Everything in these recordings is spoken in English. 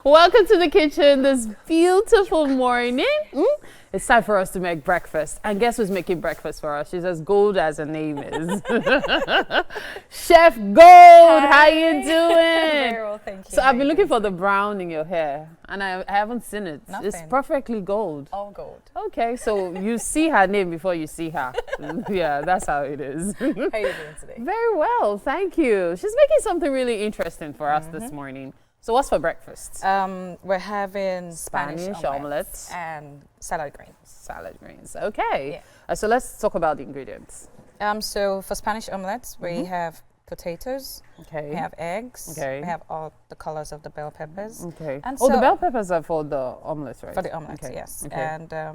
Welcome to the kitchen this beautiful morning. It's time for us to make breakfast. And guess who's making breakfast for us? She's as gold as her name is. Chef Gold, how you doing? Very well, thank you. So I've been looking for the brown in your hair and I haven't seen it. Nothing. It's perfectly gold. All gold. Okay, so you see her name before you see her. Yeah, that's how it is. How are you doing today? Very well, thank you. She's making something really interesting for us this morning. So what's for breakfast? We're having Spanish omelette and salad greens. Salad greens. Okay. Yeah. So let's talk about the ingredients. So for Spanish omelets, we have potatoes. Okay. We have eggs. Okay. We have all the colors of the bell peppers. Okay. And Oh, the so- bell peppers are for the omelette, right? For the omelets, Okay. yes. Okay. And I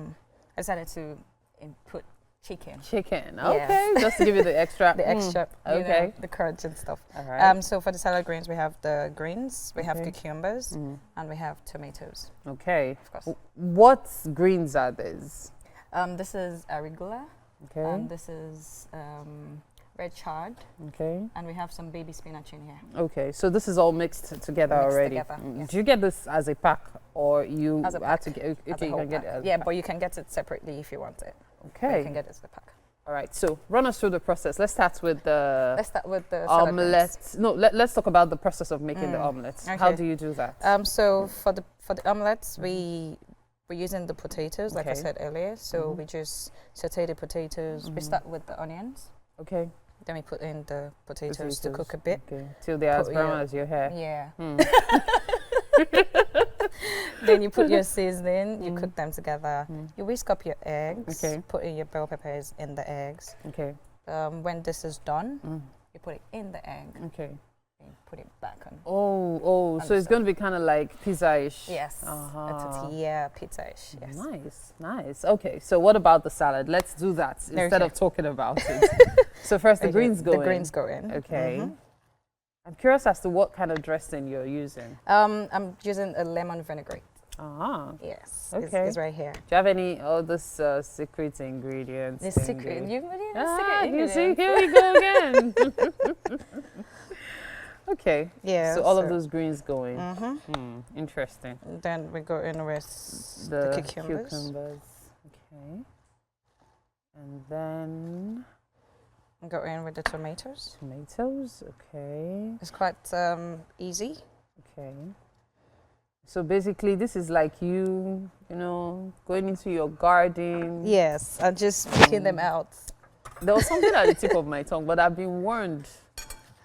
decided to input chicken. Chicken. Yes. Okay. Just to give you the extra. The extra, you Okay. know, the crunch and stuff. All right. So for the salad greens, we have the greens, we have Okay. cucumbers, and we have tomatoes. Okay. Of course. What greens are these? This is arugula, Okay. and this is red chard, Okay. and we have some baby spinach in here. Okay. So this is all mixed together Mixed already. together, yes. Do you get this as a pack or you As a have pack, to get? as Okay, a you whole can get it. pack. As a Yeah, pack. but you can get it separately if you want it. But Okay. you can get it as a pack. All right. So run us through the process. Let's start with the Let's start with the salad greens. omelette. No, let's talk about the process of making the omelette. How Okay. do you do that? So for the omelets, we're using the potatoes, like I Okay. said earlier. So we just saute the potatoes. We start with the onions, Okay. then we put in the potatoes to cook a bit. Okay. Till they're as Put brown your- as your hair. Yeah. Hmm. Then you put your seasoning, you cook them together. You whisk up your eggs, Okay. put in your bell peppers in the eggs. Okay. When this is done, you put it in the egg Okay. and put it back on. Oh, so it's Understood. going to be kind of like pizza-ish. Yes, Uh-huh. a tortilla pizza-ish. Yes. Nice. Okay, so what about the salad? Let's do that instead Okay. of talking about it. So first, the Okay, greens go in. The greens go in. Okay. Mhm. I'm curious as to what kind of dressing you're using. I'm using a lemon vinaigrette. Yes. Okay. It's right here. Do you have any other secret ingredients? The thingy? secret. You really know Ah, secret you see, ingredients. here we go again. Okay. Yeah. So all of those greens going. Mhm. Interesting. Then we go in with the cucumbers. Okay. And then Go in with the tomatoes. tomatoes. Okay. It's quite easy. Okay. So basically, this is like you know, going into your garden. Yes, and just picking them out. There was something at the tip of my tongue, but I've been warned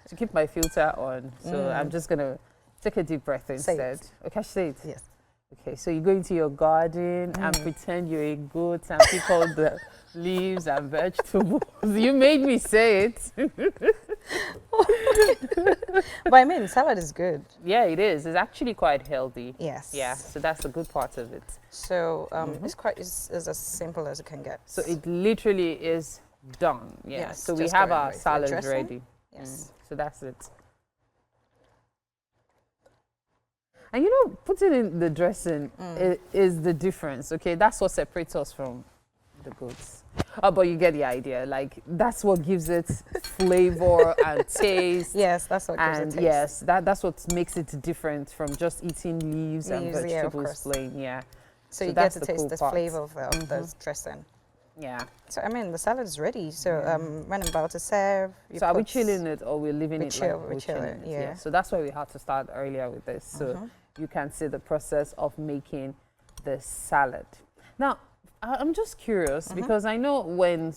to keep my filter on. So I'm just gonna take a deep breath Say instead. it. Okay, say it. Yes. Okay, so you go into your garden and pretend you're a goat and pick all the leaves and vegetables. You made me say it. But I mean, salad is good. Yeah, it is. It's actually quite healthy. Yes. Yeah, so that's the good part of it. So it's as simple as it can get. So it literally is done. Yeah. Yes, So we just have go in our with your salad dressing. ready. Yes. So that's it. And you know, putting in the dressing is the difference. Okay, that's what separates us from the goats. Oh, but you get the idea. Like that's what gives it flavor and taste. Yes, that's what gives it And taste. yes, that's what makes it different from just eating leaves and Leaves, yeah, of vegetables course. plain. Yeah. So you get that's to the taste cool the part. flavor of the dressing. Yeah. So I mean, the salad is ready. So when I'm about to serve, you So are we put- chilling it or we're leaving We it chill- like we we're chill chilling it, it? yeah. So that's why we had to start earlier with this. So you can see the process of making the salad. Now, I'm just curious because I know when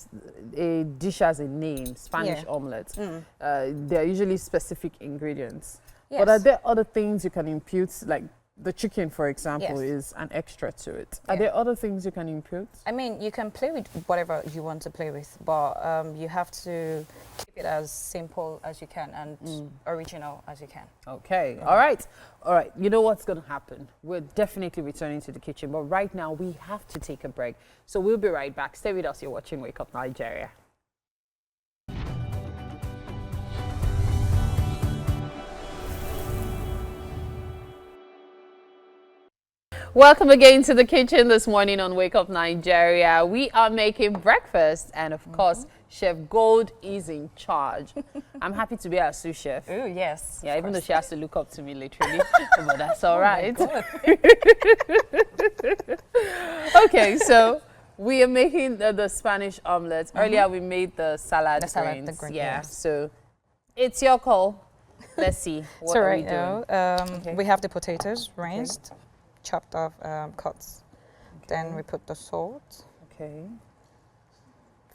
a dish has a name, Spanish Yeah. omelette, there are usually specific ingredients. Yes. But are there other things you can impute, like the chicken, for example, Yes. is an extra to it? Are Yeah. there other things you can impute? I mean, you can play with whatever you want to play with, but you have to keep it as simple as you can and original as you can. Okay. All right. You know what's going to happen? We're definitely returning to the kitchen, but right now we have to take a break. So we'll be right back. Stay with us. You're watching Wake Up Nigeria. Welcome again to the kitchen this morning on Wake Up Nigeria. We are making breakfast, and of course, Chef Gold is in charge. I'm happy to be our sous chef. Oh, yes. Yeah, even though she has to look up to me literally, but that's all right. Okay, so we are making the Spanish omelette. Earlier we made the salad The greens. green, Yeah, yes. so it's your call. Let's see. What So are right we doing? now, we have the potatoes rinsed, chopped off cuts. Then we put the salt Okay.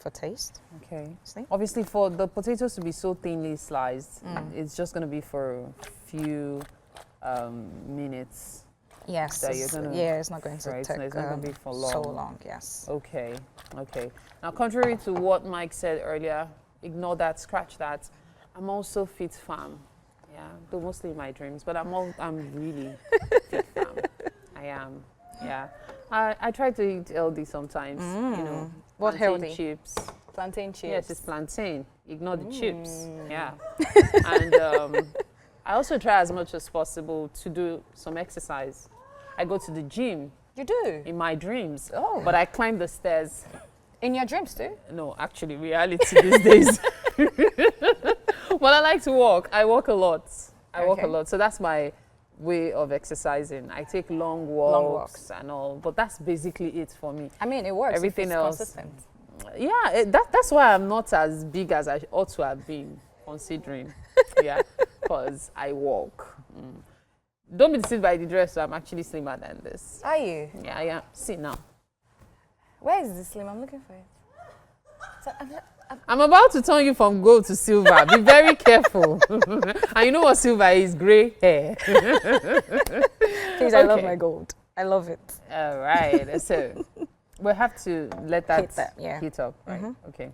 for taste. Okay. See? Obviously, for the potatoes to be so thinly sliced, it's just going to be for a few minutes. Yes. So you're gonna it's not going to fry it, take so it's not gonna be for so long. long. Yes. Okay. Okay. Now, contrary to what Mike said earlier, ignore that, scratch that. I'm also fit fam. Yeah, though mostly in my dreams, but I'm really fit fam. I am. Yeah. I try to eat healthy sometimes. You know. What plantain healthy? chips. Plantain chips. Yes, it's plantain. Ignore the chips. Yeah. And I also try as much as possible to do some exercise. I go to the gym You do? in my dreams, Oh. but I climb the stairs. In your dreams too? No, actually, reality these days. But I like to walk. I walk a lot. I walk a Okay. lot. So that's my way of exercising. I take long walks, walks. and all, but that's basically it for me. I mean, it works. Everything if it's else- consistent. Yeah, that's why I'm not as big as I ought to have been, considering. Yeah, because I walk. Don't be deceived by the dress. So I'm actually slimmer than this. Are you? Yeah, I am. See now. Where is this slim? I'm looking for it. So, I'm about to turn you from gold to silver. Be very careful. And you know what silver is? Gray hair. please, I love Okay. my gold. I love it. All right. So we'll have to let that Heat that, yeah. heat up, right? Okay.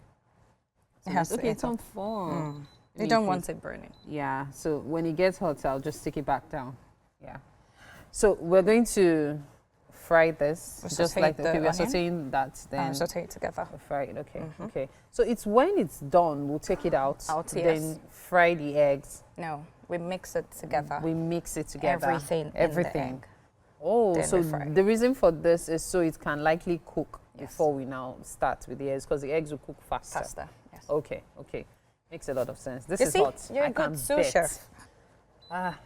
It has to okay, heat it's on fun. You don't want it burning. Yeah. So when it gets hot, I'll just stick it back down. Yeah. So we're going to fry this, We'll just saute like the okay, we're onion. sauteing that. Then Saute it together. we'll fry it. Okay. Okay. So it's when it's done, we'll take it out. Out, Then yes. fry the eggs. No, we mix it together. We mix it together. Everything. Everything. In the egg. Oh, Then so we fry. the reason for this is so it can likely cook Yes. before we now start with the eggs, because the eggs will cook faster. Faster. Yes. Okay, okay. Makes a lot of sense. This You is see, hot. you're I a good can sous bet. chef.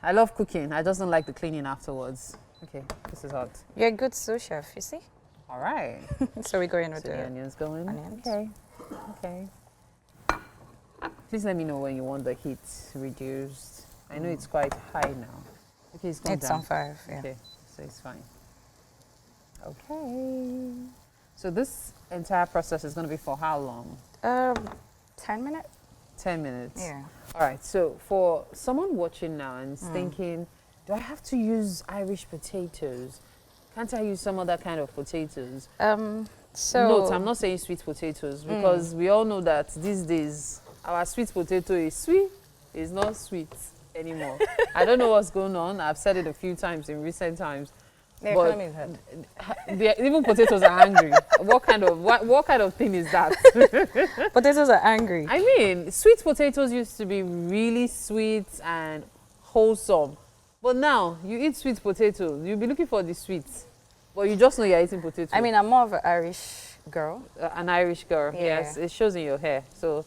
I love cooking. I just don't like the cleaning afterwards. Okay, this is hot. You're a good sous chef, you see? All right. So we go in with So the the onions going. onions. Okay, okay. Please let me know when you want the heat reduced. I know it's quite high now. Okay, it's gone It's down. on 5, yeah. Okay, so it's fine. Okay. So this entire process is going to be for how long? 10 minutes? 10 minutes. Yeah. All right. So for someone watching now and is thinking, do I have to use Irish potatoes? Can't I use some other kind of potatoes? So Note, I'm not saying sweet potatoes because we all know that these days our sweet potato is sweet, it's not sweet anymore. I don't know what's going on. I've said it a few times in recent times. the but- economy is hard. Even potatoes are angry. What kind of thing is that? Potatoes are angry. I mean, sweet potatoes used to be really sweet and wholesome. But now, you eat sweet potatoes, you'll be looking for the sweets. But you just know you're eating potato. I mean, I'm more of an Irish girl. An Irish girl, Yeah. yes. It shows in your hair. So,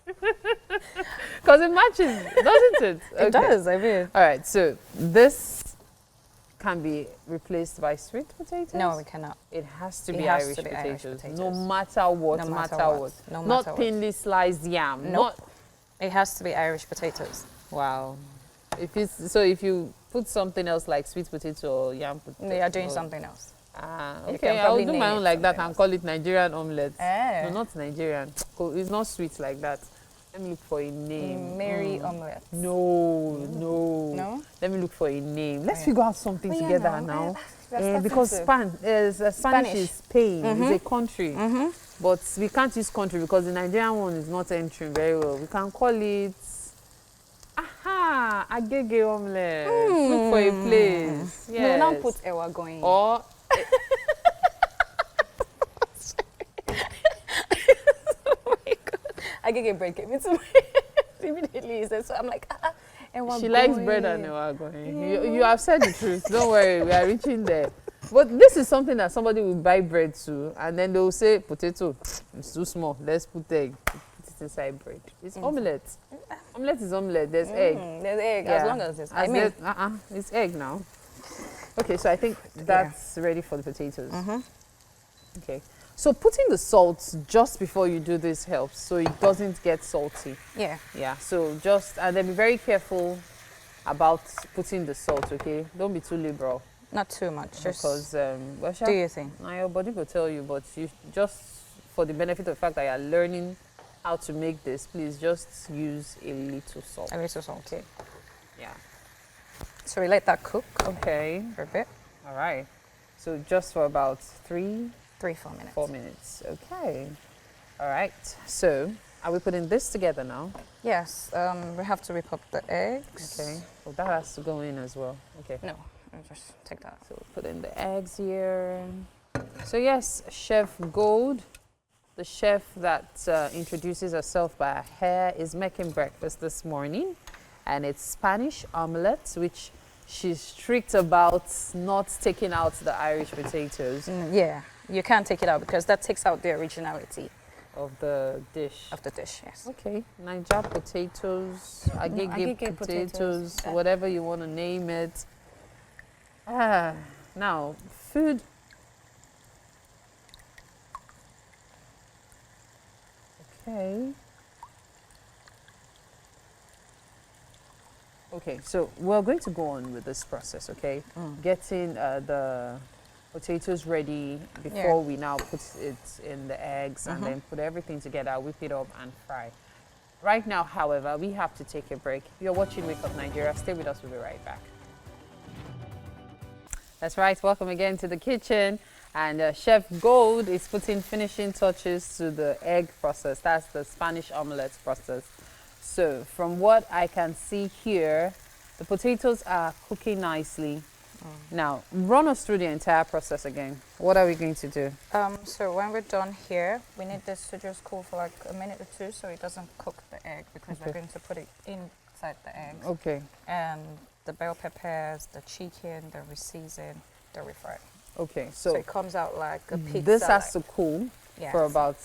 because it matches, doesn't it? It does, I mean. All right, so this can be replaced by sweet potatoes? No, we cannot. It has to It be has Irish to be Irish potatoes. No potatoes. matter what, No no matter matter what. what. No Not matter what. thinly sliced yam. Nope. Not, It has to be Irish potatoes. wow. If you put something else like sweet potato or yam potato. They are doing or- something else. Okay, can I'll probably do my name own it like that something and call it Nigerian omelette. Eh. No, not Nigerian. It's not sweet like that. Let me look for a name. Mary omelette. No, no. No? Let me look for a name. Let's Yeah. figure out something Oh, yeah, together no. now. That's starting Because to- Spanish Spanish. is Spain, it's a country. But we can't use country because the Nigerian one is not entering very well. We can call it Agege omelette. Look for a place. No, Yes. now put Ewa going. Or I get a break. It's immediately. So I'm like, Ewa she likes going. bread and ewa going. You have said the truth. Don't worry, we are reaching there. But this is something that somebody will buy bread to, and then they'll say, potato, it's too small. Let's put egg. Put it inside bread. It's omelette. Omelette is omelette. There's egg. There's egg, as long as it's. It's egg now. Okay, so I think that's ready for the potatoes. Okay. So putting the salt just before you do this helps, so it doesn't get salty. Yeah. Yeah. So just, and then be very careful about putting the salt. Okay. Don't be too liberal. Not too much. Just Because do your thing. your body will tell you, but you just for the benefit of the fact that you're learning how to make this, please just use a little salt. A little salt. Okay. Yeah. So we let that cook Okay. for a bit. All right. So just for about 3, 3-4 minutes. 4 minutes. Okay. All right. So are we putting this together now? Yes. We have to whip up the eggs. Okay. Well, that has to go in as well. Okay. No, I'll just take that. So we'll put in the eggs here. So yes, Chef Gold, the chef that introduces herself by her hair, is making breakfast this morning. And it's Spanish omelette, which she's strict about not taking out the Irish potatoes Yeah, you can't take it out because that takes out the originality of the dish. of the dish. Yes. Okay, Niger potatoes, agege agege potatoes, potatoes, whatever you want to name it. Now, food. Okay. Okay, so we're going to go on with this process, okay? Getting the potatoes ready before we now put it in the eggs and then put everything together, whip it up and fry. Right now, however, we have to take a break. You're watching Wake Up Nigeria. Stay with us, we'll be right back. That's right, welcome again to the kitchen. And Chef Gold is putting finishing touches to the egg process. That's the Spanish omelette process. So from what I can see here, the potatoes are cooking nicely. Now, run us through the entire process again. What are we going to do? So when we're done here, we need this to just cool for like a minute or two so it doesn't cook the egg because we're going to put it inside the egg. Okay. And the bell peppers, the chicken, the reseason, the refry. Okay, So so it comes out like a pizza. this has to cool for about...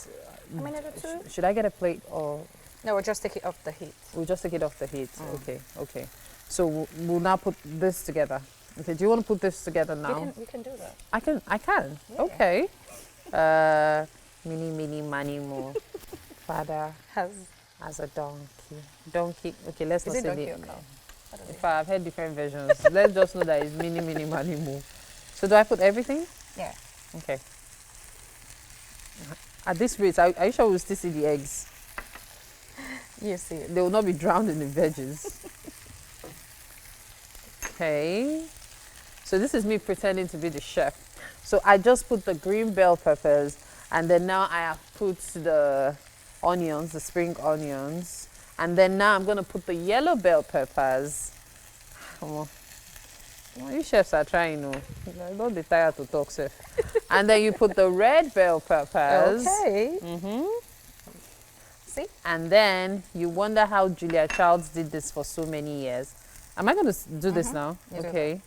a minute or two. Should I get a plate or... No, we'll just take it off the heat. We'll just take it off the heat. Okay, okay. So we'll now put this together. Okay, do you want to put this together now? We can do that. I can. Yeah. Okay. Mini, money, more. Father has a donkey. Donkey. Okay, let's Is not it say donkey the. or cow? If I've heard different versions, let's just know that it's mini, money, more. So do I put everything? Yeah. Okay. At this rate, are you sure we'll still see the eggs? You see it. They will not be drowned in the veggies. Okay. So this is me pretending to be the chef. So I just put the green bell peppers, and then now I have put the onions, the spring onions, and then now I'm going to put the yellow bell peppers. Come on. You chefs are trying, no. Don't be tired to talk, chef. And then you put the red bell peppers. Okay. See? And then you wonder how Julia Childs did this for so many years. Am I going to do this now? You do Okay.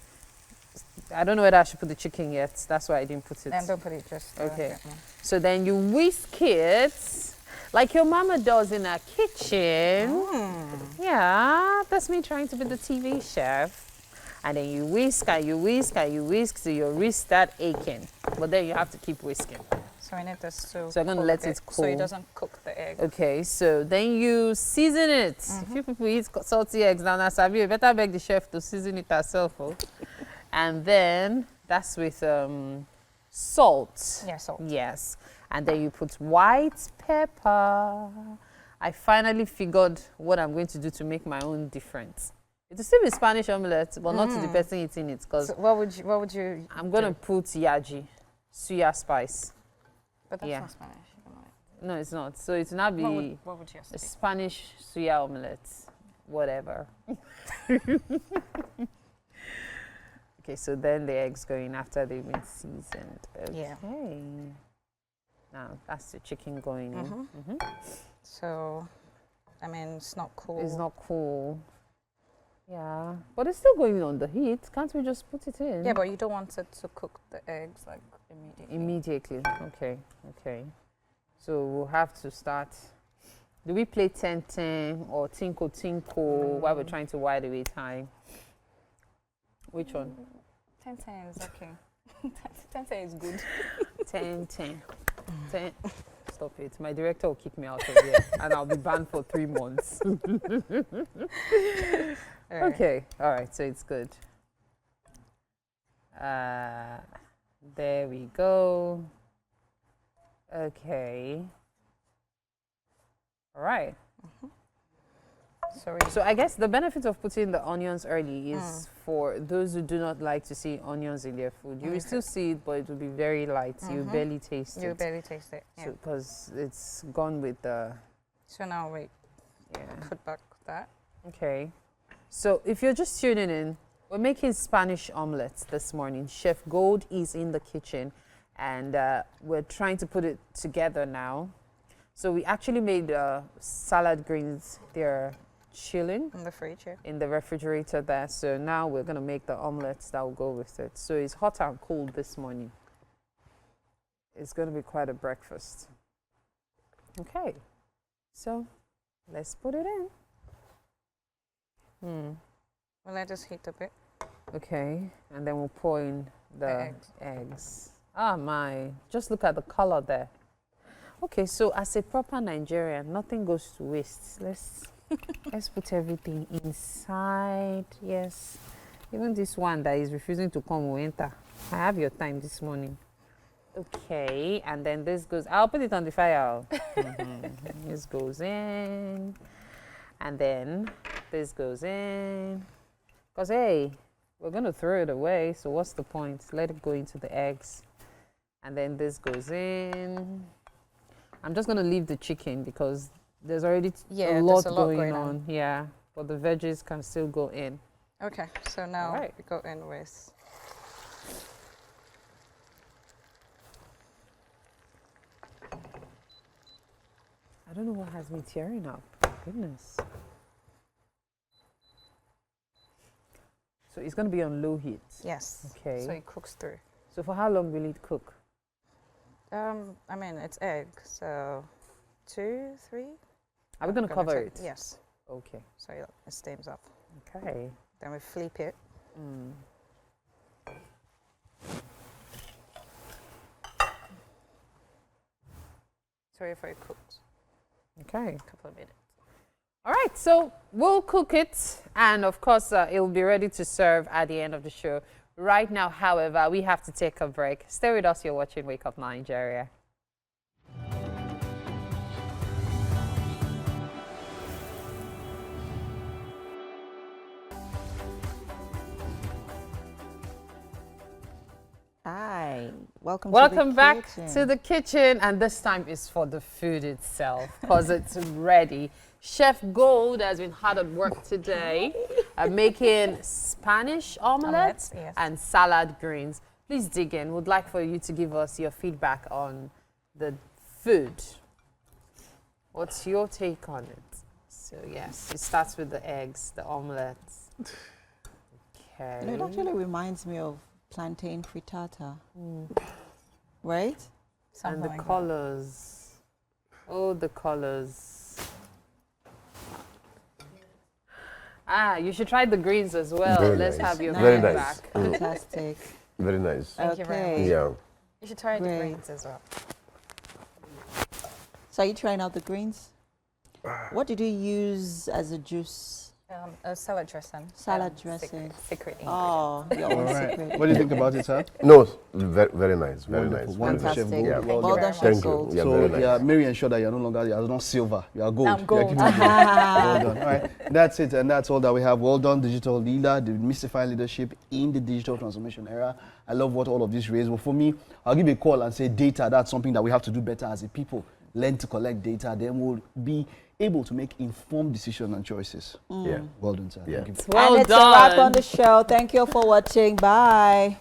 I don't know whether I should put the chicken yet. That's why I didn't put it. And don't put it just. Okay. So then you whisk it like your mama does in her kitchen. Yeah, that's me trying to be the TV chef. And then you whisk and you whisk and you whisk till your wrist start aching. But then you have to keep whisking. So I need this to. So I'm gonna let it cool. So it doesn't cook the egg. Okay, so then you season it. If you people eat salty eggs now, you better beg the chef to season it herself. Oh. And then that's with salt. Yeah, salt. Yes. And then you put white pepper. I finally figured what I'm going to do to make my own difference. It will still be Spanish omelette, but not to the person eating it. Because so what would you? I'm going to put yaji, suya spice. But that's Yeah. not Spanish. No, it's not. So it will not be What would you a say? Spanish suya omelette, whatever. Okay, so then the eggs go in after they've been seasoned. Okay. Yeah. Now that's the chicken going in. So, I mean, it's not cool. It's not cool. Yeah, but it's still going on the heat. Can't we just put it in? Yeah, but you don't want it to cook the eggs like immediately. Immediately. Okay, okay. So we'll have to start. Do we play 10-10 or tinko while we're trying to while away time? Which one? 10-10 is okay. 10-10 is good. 10-10. 10. Stop it. My director will kick me out of here and I'll be banned for 3 months. Okay. All right. So it's good. There we go. Okay. All right. Sorry. So I guess the benefit of putting the onions early is for those who do not like to see onions in their food. You will still see it, but it will be very light. You barely taste it. You barely taste it. Yeah. Because it's gone with the. So now we put back that. Okay. So if you're just tuning in, we're making Spanish omelets this morning. Chef Gold is in the kitchen, and we're trying to put it together now. So we actually made salad greens. They're chilling In the fridge, yeah. in the refrigerator there. So now we're going to make the omelets that will go with it. So it's hot and cold this morning. It's going to be quite a breakfast. Okay. So let's put it in. We'll let this heat a bit. Okay. And then we'll pour in the eggs. eggs. Ah, my. Just look at the color there. Okay, so as a proper Nigerian, nothing goes to waste. Let's put everything inside. Yes. Even this one that is refusing to come will enter. I have your time this morning. Okay, and then this goes, I'll put it on the fire. This goes in. And then this goes in. Because, hey, we're going to throw it away. So what's the point? Let it go into the eggs. And then this goes in. I'm just going to leave the chicken because there's already a lot going on. Yeah, but the veggies can still go in. Okay, so now we go in with. I don't know what has me tearing up. Goodness. So it's going to be on low heat. Yes. Okay. So it cooks through. So for how long will it cook? I mean, it's egg, so 2, 3. Are we going to cover it? Yes. Okay. So it steams up. Okay. Then we flip it. Sorry for it cooked. Okay. A couple of minutes. All right, so we'll cook it, and of course, it will be ready to serve at the end of the show. Right now, however, we have to take a break. Stay with us. You're watching Wake Up Nigeria. Hi, welcome back to the kitchen, and this time is for the food itself because it's ready. Chef Gold has been hard at work today making Spanish omelette and salad greens. Please dig in. Would like for you to give us your feedback on the food. What's your take on it? So yes, it starts with the eggs, the omelette. Okay. It actually reminds me of plantain frittata, right? And the colors. Oh, the colors. Ah, you should try the greens as well. Very Let's nice. have your Very feedback. nice. Fantastic. Very nice. Thank you very much. Yeah. You should try the Great. greens as well. So are you trying out the greens? What did you use as a juice? A salad dressing. Salad dressing. Secret ingredient. Oh, your own All right. secret. What do you think about it, sir? No, very nice. Very Wonderful, nice. wonderful. Very Chef Fantastic. Gold. Yeah. Well Well done. done, Chef Thank you. Gold. Yeah, So very nice. yeah, Mary ensure that you're no longer, you're not silver, you are gold. I'm gold. You are giving me gold. Well done. All right, that's it, and that's all that we have. Well done, digital leader, the mystifying leadership in the digital transformation era. I love what all of this raised. Well, for me, I'll give a call and say data. That's something that we have to do better as a people. Learn to collect data, then we'll be able to make informed decisions and choices. Yeah. Well done, sir. Yeah. Thank you. Well and it's a wrap done. on the show. Thank you for watching. Bye.